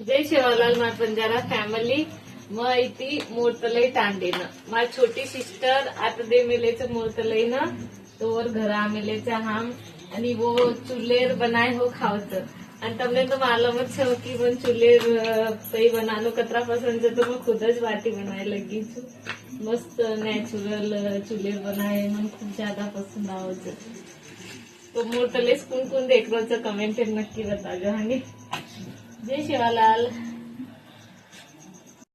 जय शिवालाल मार बंजारा फॅमिली मग इथे मोरतलई टांडेनं मार छोटी सिस्टर आता दे मिलेचं मोरतलईनं तोवर घरा मिलेचा हम आणि वो चूल्हेर बनाए हो खावचं आणि તમને तो मालूम જ છે कि वो चूल्हेर सही बनानो कतरा पसंद है तो मैं खुद ज बाटी बनाए लगी छू मस्त नेचुरल चूल्हेर बनाए मन खूप ज्यादा पसंद आवत तो मोरतलेस कोण कोण देख रहा कमेंट नक्की बताजो आणि जय शिवालाल।